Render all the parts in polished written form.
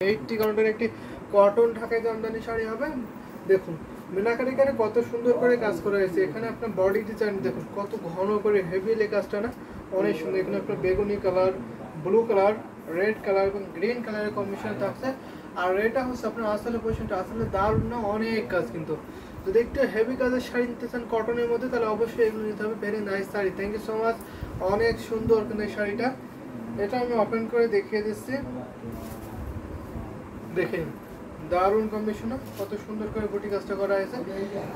80 কাউন্টের একটি কটন ঢাকাই জামদানি শাড়ি হবে। দেখুন মিনাকারি কারে কত সুন্দর করে কাজ করা হয়েছে। এখানে আপনার বডি ডিজাইন দেখুন কত ঘন করে হেভি কাজটা না, অনেক সুন্দর। এখানে আপনার বেগুনি colour, blue colour, red colour এবং গ্রিন কালারের কম্বিনেশন থাকছে। আর এটা হচ্ছে আপনার আসলে পজিশনটা আসলে দারুণ না, অনেক কাজ। কিন্তু যদি একটু হেভি কাজের শাড়ি নিতে চান কটনের মধ্যে, তাহলে অবশ্যই এগুলো নিতে হবে। Very nice sari, thank you so much. অনেক সুন্দর কিন্তু এই শাড়িটা। এটা আমি ওপেন করে দেখিয়ে দিচ্ছি, দেখেন দারুণ কম্বিনেশন, কত সুন্দর করে বুটি কাজটা করা হয়েছে।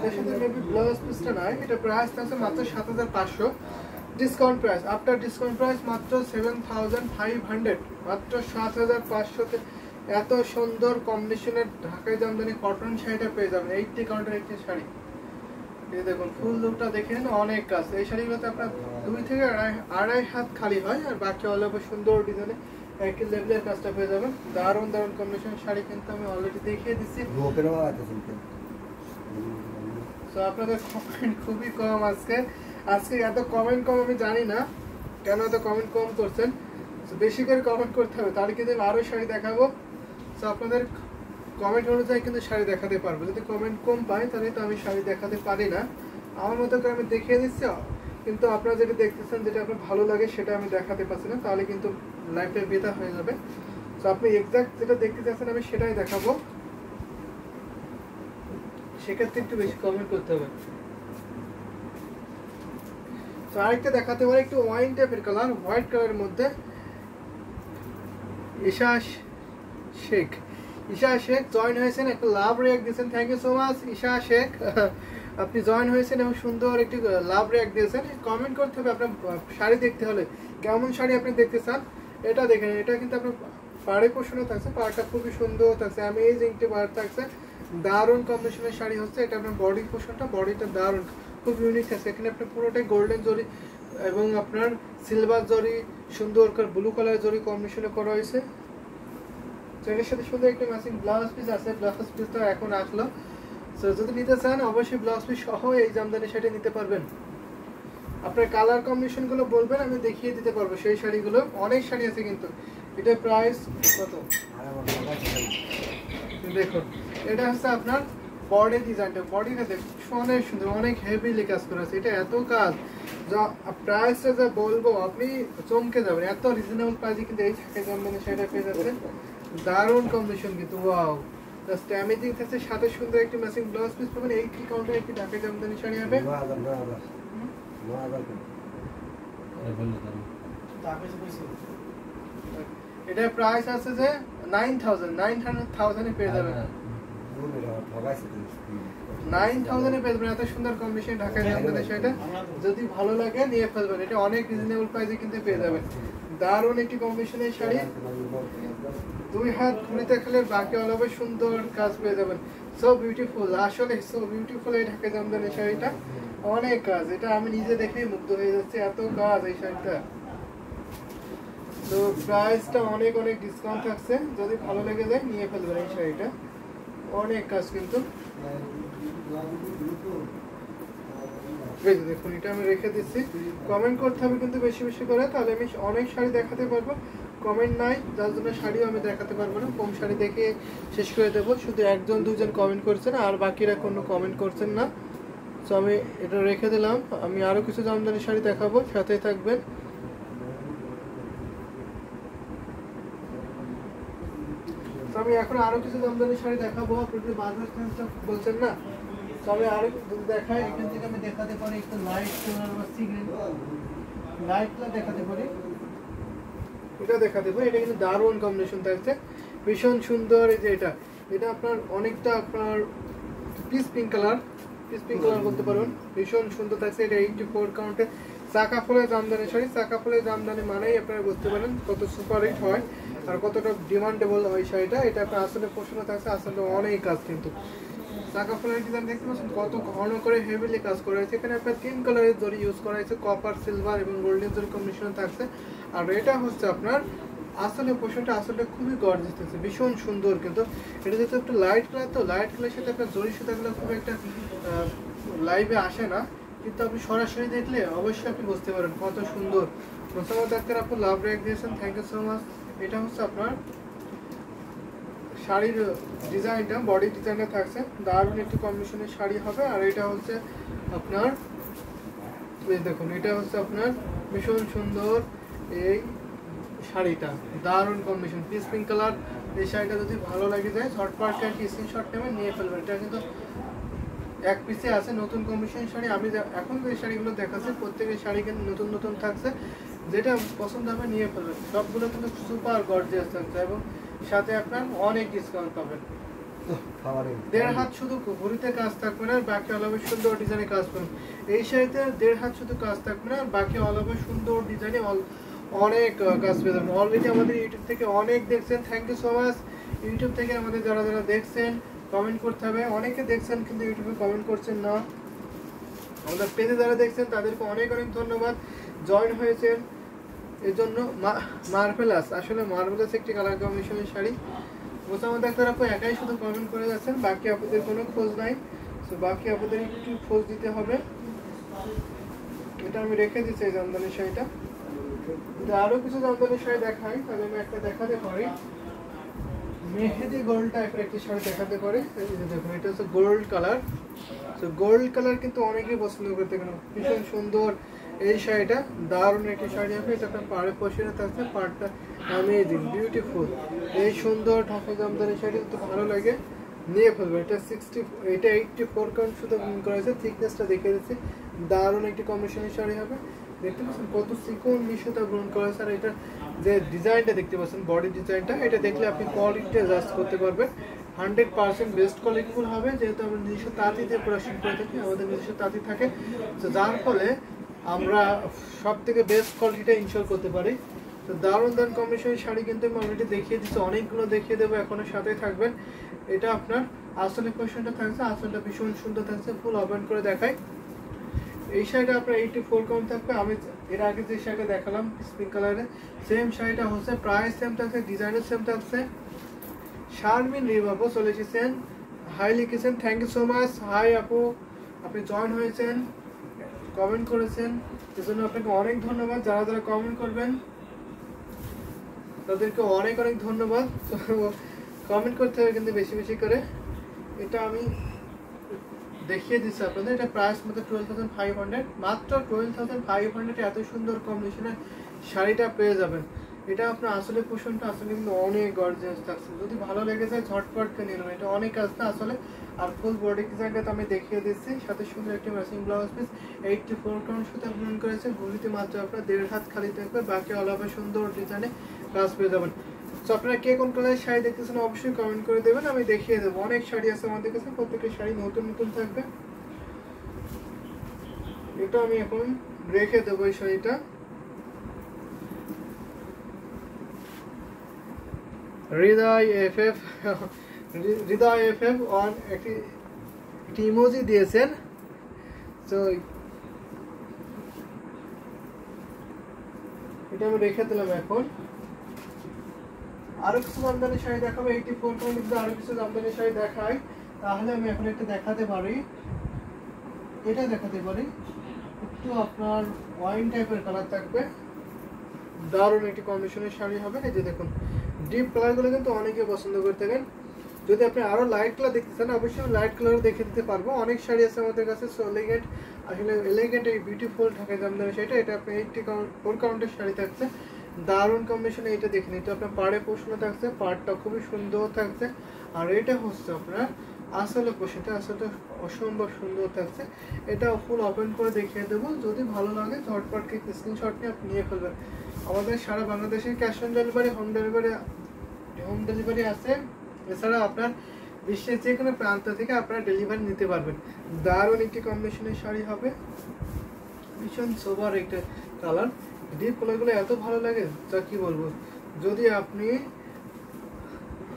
এর সাথে মেবি ব্লাউজ পিসটা নাই। এটা প্রাইস আছে মাত্র 7500, discount price. After discount price মাত্র 7500, মাত্র 7500 তে এত সুন্দর কম্বিনেশনের ঢাকাই জামদানি কটন শাড়িটা পেয়ে যাবেন। 80 কাউন্টের একটি শাড়ি। এই দেখুন ফুল লুকটা দেখেন, অনেক কাজ। এই শাড়িগুলোতে আপনার 2 থেকে আড়াই হাত খালি হয়, আর বাকি অল ওভার সুন্দর ডিজাইনে একই লেভেলের কাজটা পেয়ে যাবেন। দারুণ দারুণ কম্বিনেশন শাড়ি কিন্তু আমি অলরেডি দেখিয়ে দিচ্ছি। তো আপনাদের কমেন্ট খুবই কম আজকে এত কমেন্ট কম। আমি জানি না কেন এত কমেন্ট কম করছেন। বেশি করে কমেন্ট করতে হবে, তাহলে কিন্তু আমি আরও শাড়ি দেখাবো। তো আপনাদের কমেন্ট অনুযায়ী কিন্তু শাড়ি দেখাতে পারবো। যদি কমেন্ট কম পাই তাহলে তো আমি শাড়ি দেখাতে পারি না। আমার মতো করে আমি দেখিয়ে দিচ্ছি, কিন্তু আপনারা যেটা দেখতেছেন, যেটা আপনার ভালো লাগে সেটা আমি দেখাতে পারছি না, তাহলে কিন্তু লাইফটা বেতা হয়ে যাবে। তো আপনি এক্সাক্ট যেটা দেখতে চাচ্ছেন আমি সেটাই দেখাবো, সেক্ষেত্রে একটু বেশি কমেন্ট করতে হবে। তো আরেকটা দেখাতে পারি, একটু ওয়াইন টাইপের কালার, হোয়াইট কালারের মধ্যে। ঈশা শেখ জয়েন হয়েছেন, একটা লাভ রিয়াক্ট দিয়েছেন, thank you so much Isha Sheikh. আপনি জয়েন হয়েছেন এবং সুন্দর একটি লাভ রিয়াক্ট দিয়েছেন। কমেন্ট করতে হবে আপনার শাড়ি দেখতে হলে, কেমন শাড়ি আপনি দেখতে চান। এটা দেখেন, এটা কিন্তু আপনার পাড়ে পোষণে থাকছে, পাড়টা খুবই সুন্দর থাকছে, অ্যামেজিং একটি পাড় থাকছে। দারুণ কম্বিনেশনের শাড়ি হচ্ছে এটা। আপনার বডি পোষণটা, বডিটা দারুণ, খুব ইউনিক আছে। এখানে আপনার পুরোটাই গোল্ডেন জরি এবং আপনার সিলভার জরি, সুন্দর ব্লু কালার জরি কম্বিনেশনে করা হয়েছে। এর সাথে সুন্দর একটা ম্যাচিং ব্লাউজ পিস আছে। ব্লাউজ পিসটা এখন আসলো। সো যদি নিতে চান অবশ্যই ব্লাউজ পিস সহ এই জামদানি শাড়ি নিতে পারবেন। আপনার কালার কম্বিনেশনগুলো বলবেন, আমি দেখিয়ে দিতে পারবো সেই শাড়িগুলো। অনেক শাড়ি আছে কিন্তু। এটার প্রাইস কত দেখুন। এটা হচ্ছে আপনার বডি ডিজাইনটা, বডিটা দেখুন অনেক সুন্দর, অনেক হেভিলি কাজ করা আছে। এটা এত কাজ, যা প্রাইসটা যা বলবো আপনি চমকে যাবেন। এত রিজনেবল প্রাইসে কিন্তু এই ঢাকাই জামদানি শাড়িটা পেয়ে যাচ্ছেন। দারুণ কম্বিনেশন কিন্তু, ওয়াও। জাস্ট অ্যামেজিং থাকছে, সাথে সুন্দর একটি ম্যাচিং ব্লাউজ পিস পাবেন। 80 কাউন্টের একটি ঢাকাই জামদানি শাড়ি হবে। এটার প্রাইস আছে যে 9,000 এ পেয়ে যাবেন। 9,000 এ পেয়ে যাবেন। এত সুন্দর কম্বিনেশন ঢাকাই জামদানি শাড়িটা যদি ভালো লাগে নিয়ে ফেলবেন। এটা অনেক রিজনেবল প্রাইসে কিন্তু পেয়ে যাবেন। দারুণ একটি কম্বিনেশনের শাড়ি, 2 হাত ঘুরিতে খেলে বাকি অল ওভার সুন্দর কাজ পেয়ে যাবেন। সো বিউটিফুল, আসলে সো বিউটিফুল এই ঢাকাই জামদানি শাড়িটা, অনেক কাজ। এটা আমি নিজে দেখেই মুগ্ধ হয়ে যাচ্ছি, এত কাজ এই শাড়িটা। তো প্রাইসটা অনেক ডিসকাউন্ট থাকছে, যদি ভালো লেগে যায় নিয়ে ফেলবেন এই শাড়িটা। অনেক কাজ কিন্তু। দেখুন এটা আমি রেখে দিচ্ছি। কমেন্ট করতে হবে কিন্তু বেশি বেশি করে, তাহলে আমি অনেক শাড়ি দেখাতে পারবো। কমেন্ট নাই যার জন্য শাড়িও আমি দেখাতে পারবো না, কম শাড়ি দেখে শেষ করে দেবো। শুধু 1-2জন কমেন্ট করছেন, আর বাকিরা কোনো কমেন্ট করছেন না। তো আমি এটা রেখে দিলাম। আমি আরও কিছু জামদানি শাড়ি দেখাবো, সাথেই থাকবেন। তো আমি এখন আরও কিছু জামদানি শাড়ি দেখাবো। আপনি যদি বাজার বলছেন না, তো আমি আরও যদি দেখাই, এখান থেকে আমি দেখাতে পারি একটু লাইট কালার বা সিগ্রিন লাইট কালার দেখাতে পারি। এটা দেখাতে পারি, এটা কিন্তু দারুণ কম্বিনেশন থাকছে, ভীষণ সুন্দর। এই যে এটা আপনার অনেকটা আপনার পিস পিঙ্ক কালার বলতে পারবেন, ভীষণ সুন্দর থাকছে। এটা 84 কাউন্টে চাকা ফুলের জামদানি শাড়ি। চাকা ফুলের জামদানি মানেই আপনারা বুঝতে পারেন কত সুপার হিট হয় আর কতটা ডিমান্ডেবল হয় শাড়িটা। এটা আপনার আসলে পোষণে থাকছে, আসলে অনেক কাজ কিন্তু। চাকা ফুলের ডিজাইন দেখতে পাচ্ছেন কত ঘন করে হেভিলি কাজ করা হয়েছে। এখানে আপনার 3 কালারের জরি ইউজ করা হয়েছে, কপার, সিলভার এবং গোল্ডেন জরি কম্বিনেশন থাকছে। আর এটা হচ্ছে আপনার আসলে পোশাকটা আসলে খুবই গর্জিয়াস থাকছে, ভীষণ সুন্দর। কিন্তু এটা যেহেতু একটু লাইট কালার, তো লাইট কালারের সাথে আপনার জরি সুতাগুলো খুব একটা লাইভে আসে না, কিন্তু আপনি সরাসরি দেখলে অবশ্যই আপনি বুঝতে পারেন কত সুন্দর। প্রথমত ডাক্তার আপনি লাভ রেক দিয়েছেন, থ্যাংক ইউ সো মাচ। এটা হচ্ছে আপনার শাড়ির ডিজাইনটা, বডি ডিজাইনটা থাকছে দারুণ একটি কম্বিনেশনের শাড়ি হবে। আর এটা হচ্ছে আপনার দেখুন, এটা হচ্ছে আপনার ভীষণ সুন্দর এই শাড়িটা, দারুণ কম্বিনেশন পিস পিঙ্ক কালার। এই শাড়িটা যদি ভালো লাগে যায় ঝটপট কি স্ক্রিনশট নেবেন, নিয়ে ফেলবেন। এটা কিন্তু এক পিসে আছে নতুন কম্বিনেশন শাড়ি। আমি এখন যে শাড়িগুলো দেখাচ্ছি প্রত্যেকের শাড়ি কিন্তু নতুন নতুন থাকছে, যেটা পছন্দ হবে নিয়ে ফেলবেন। সবগুলো কিন্তু সুপার গর্জিয়াস থাকছে এবং সাথে আপনার অনেক ডিসকাউন্ট পাবেন। 1.5 হাত শুধু ঘুরিতে কাজ থাকবে না, বাকি অল ওভার সুন্দর ডিজাইনে কাজ পাবেন। এই শাড়িতে 1.5 হাত শুধু কাজ থাকবে না, বাকি অল ওভার সুন্দর ডিজাইনে অনেক কাজ পেয়ে যাবেন। অলরেডি আমাদের ইউটিউব থেকে অনেক দেখছেন, thank you so much. YouTube থেকে আমাদের যারা যারা দেখছেন কমেন্ট করতে হবে। অনেকে দেখছেন কিন্তু ইউটিউবে কমেন্ট করছেন না। আমাদের পেজে যারা দেখছেন তাদেরকে অনেক অনেক ধন্যবাদ, জয়েন হয়েছেন এর জন্য। মার্ভেলাস, আসলে মার্ভেলাস একটি কালার কম্বিনেশনের শাড়ি। মোসাম্মদ আক্তার আপু একাই শুধু কমেন্ট করে যাচ্ছেন, বাকি আপুদের কোনো খোঁজ নাই। তো বাকি আপুদের একটু খোঁজ দিতে হবে। এটা আমি রেখে দিচ্ছি এই জামদানি শাড়িটা। আরো কিছু জামদানি শাড়ি দেখাই, তাহলে আমি একটা দেখাতে পারি। মেহেদি গোল্ড টাইপের একটি শাড়ি দেখাতে পারি। দেখুন, এটা হচ্ছে গোল্ড কালার। তো গোল্ড কালার কিন্তু অনেকেই পছন্দ করতে, কেন ভীষণ সুন্দর এই শাড়িটা, দারুণ একটি শাড়ি হবে। এটা আপনার পাড়ে পশিয়ে থাকছে, পাড়টা অ্যামেজিং বিউটিফুল। এই সুন্দর ঢাকা জামদানি শাড়ি যদি ভালো লাগে নিয়ে ফেলবে। এটা 84 কাউন্ট শুধু করেছে, থিকনেসটা দেখে দিচ্ছি, দারুণ একটি কম্বিনেশনের শাড়ি হবে। দেখতে পাচ্ছেন কত চিকন মিশুতা গ্রহণ করেছে। আর এটা যে ডিজাইনটা দেখতে পাচ্ছেন, বডি ডিজাইনটা, এটা দেখলে আপনি কোয়ালিটিটা জাস্ট করতে পারবেন। 100% বেস্ট কোয়ালিটিফুল হবে, যেহেতু আমরা নিজস্ব তাঁতি দিয়ে প্রোডাকশন করে থাকি, আমাদের নিজস্ব তাঁতি থাকে, তো যার ফলে আমরা সব থেকে বেস্ট কোয়ালিটিটা ইনশোর করতে পারি। তো দারুণ দারুণ কম্বিনেশনের শাড়ি কিন্তু আমি অলরেডি দেখিয়ে দিচ্ছি, অনেকগুলো দেখিয়ে দেবো, এখনো সাথে থাকবেন। এটা আপনার আসলে কোয়েশনটা থাকছে, আসলটা ভীষণ সুন্দর থাকছে, ফুল ওপেন করে দেখাই। এই শাড়িটা আপনার 84 কাউন্ট থাকবে। আমি এর আগে যে শাড়িটা দেখালাম পিঙ্ক কালারে, সেম শাড়িটা হচ্ছে, প্রাইস সেম থাকছে, ডিজাইনের সেম থাকছে। শারমিন রিভাবো চলে এসেছেন, হাই লিখেছেন, thank you so much. Hi আপু, আপনি জয়েন হয়েছেন, কমেন্ট করেছেন, এজন্য আপনাকে অনেক ধন্যবাদ। যারা যারা কমেন্ট করবেন তাদেরকে অনেক অনেক ধন্যবাদ। কমেন্ট করতে হবে কিন্তু বেশি বেশি করে। এটা আমি দেখিয়ে দিচ্ছি আপনাদের। এটা প্রাইস মতো 12,500, মাত্র 12,500 এত সুন্দর কম্বিনেশনের শাড়িটা পেয়ে যাবেন। এটা আপনার আসলে পোষণটা আসলে কিন্তু অনেক গর্জিয়াস থাকছে, যদি ভালো লেগে যায় ঝটপট কিনে নেবেন। এটা অনেক আসতে আসলে। আর ফুল বডি ডিজাইনটা তো আমি দেখিয়ে দিচ্ছি, সাথে সুন্দর একটি ম্যাচিং ব্লাউজ পিস। 84 কাউন্ট সুতা পূরণ করেছে, ঘুরিতে মাত্র আপনার 1.5 হাত খালি থাকবে, বাকি অল ওভার সুন্দর ডিজাইনে কাজ পেয়ে যাবেন। তো আপনারা কে কোন কালারের শাড়ি দেখতেছেন অবশ্যই কমেন্ট করে দেবেন, আমি দেখিয়ে দেবো। অনেক শাড়ি আছে আমাদের কাছে, প্রত্যেকের শাড়ি নতুন নতুন থাকবে। এটা আমি এখন রেখে দেবো এই শাড়িটা। হৃদয় এফএফ অন একটি ইমোজি দিয়েছেন, তো এটা আমি রেখে দিলাম। এখন আরো কিছু জামদানি শাড়ি দেখাবো, 84 কাউন্ট কিন্তু আরো কিছু জামদানি শাড়ি দেখাই। তাহলে আমি এখন একটা দেখাতে পারি, এটা দেখাতে পারি। একটু আপনার ওয়াইন টাইপের কালার থাকবে, দারুণ একটি কম্বিনেশনের শাড়ি হবে। এই যে দেখুন, ডিপ কালারগুলো কিন্তু অনেকে পছন্দ করে থাকেন। যদি আপনি আরো লাইট কালার দেখতে চান অবশ্যই আমি লাইট কালার দেখে দিতে পারবো। অনেক শাড়ি আছে আমাদের কাছে, সো এলিগেন্ট, আসলে এলিগেন্ট এই বিউটিফুল ঢাকা জামদানি শাড়িটা, এটা আপনি 84 কাউন্টের শাড়ি থাকছে, দারুণ কম্বিনেশনে। এটা দেখুন, এটা আপনার পাড়ে পোষণ থাকছে, পাড়টা খুবই সুন্দর থাকছে। আর এটা হচ্ছে আপনার আসলে পোষণটা, আসলে অসম্ভব সুন্দর থাকছে। এটা ফুল ওপেন করে দেখিয়ে দেবো, যদি ভালো লাগে ঝটপট স্ক্রিনশট নিয়ে আপনি নিয়ে ফেলবেন। আমাদের সারা বাংলাদেশে cash on delivery, home delivery আছে। এছাড়া আপনার বিশ্বের যে কোনো প্রান্ত থেকে আপনারা ডেলিভারি নিতে পারবেন। দারুণ একটি কম্বিনেশনের শাড়ি হবে, ভীষণ সোবার একটা কালার। ডিপ কালারগুলো এত ভালো লাগে যা কি বলবো। যদি আপনি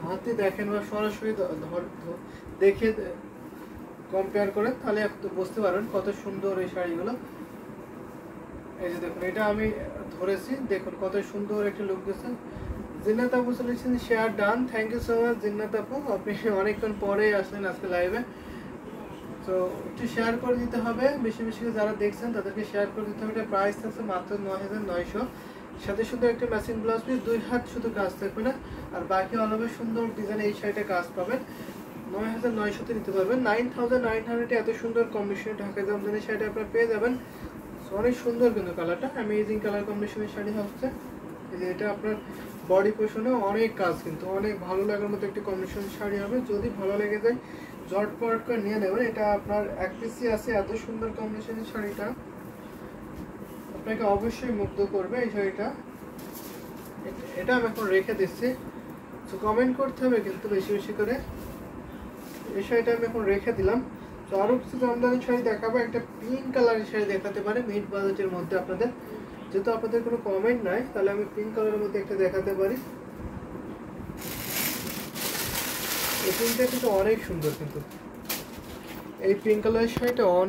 হাতে দেখেন বা সরাসরি দেখে কম্পেয়ার করেন তাহলে আপনি বুঝতে পারবেন কত সুন্দর এই শাড়িগুলো। এই যে দেখুন, এটা আমি ধরেছি, দেখুন কত সুন্দর একটা লুক দিচ্ছে। জিন্নাত আপু চলেছেন, share done, thank you so much Jinnat আপু, আপনি অনেকক্ষণ পরে আসলেন আজকে লাইভে। তো একটু শেয়ার করে দিতে হবে, বেশি বেশি যারা দেখছেন তাদেরকে শেয়ার করে দিতে হবে। এটা প্রাইস আছে মাত্র 9,900, সাথে সুন্দর একটা ম্যাচিং ব্লাউজ পিস, 2 হাত শুধু কাজ থাকবে না, আর বাকি অল ওভার সুন্দর ডিজাইন এই শাড়িটা কাজ পাবেন। 9900 নিতে পারবেন। 9900 এত সুন্দর কম্বিনেশনে ঢাকা জামদানি শাড়িটা আপনারা পেয়ে যাবেন। অনেক সুন্দর কিন্তু কালারটা, অ্যামেজিং কালার কম্বিনেশনের শাড়ি হচ্ছে। এই যে এটা আপনার বডি পোর্শনে অনেক কাজ, কিন্তু অনেক ভালো লাগার মতো একটি কম্বিনেশন শাড়ি হবে। যদি ভালো লেগে যায় ঝটপট করে নিয়ে নেবেন। এটা আপনার এক পিসি আছে, এত সুন্দর কম্বিনেশনের শাড়িটা আপনাকে অবশ্যই মুগ্ধ করবে এই শাড়িটা। এটা আমি এখন রেখে দিচ্ছি, তো কমেন্ট করতে হবে কিন্তু বেশি বেশি করে। এই শাড়িটা আমি এখন রেখে দিলাম। তো আরও কিছু জামদানি শাড়ি দেখাবো। একটা পিঙ্ক কালারের শাড়ি দেখাতে পারে মিড বাজেটের মধ্যে আপনাদের, যেহেতু আপনাদের কোনো কমেন্ট নাই তাহলে আমি পিঙ্ক কালারের মধ্যে একটা দেখাতে পারি। এই পিঙ্কটা কিন্তু অনেক সুন্দর, কিন্তু এই পিঙ্ক কালারের শাড়িটা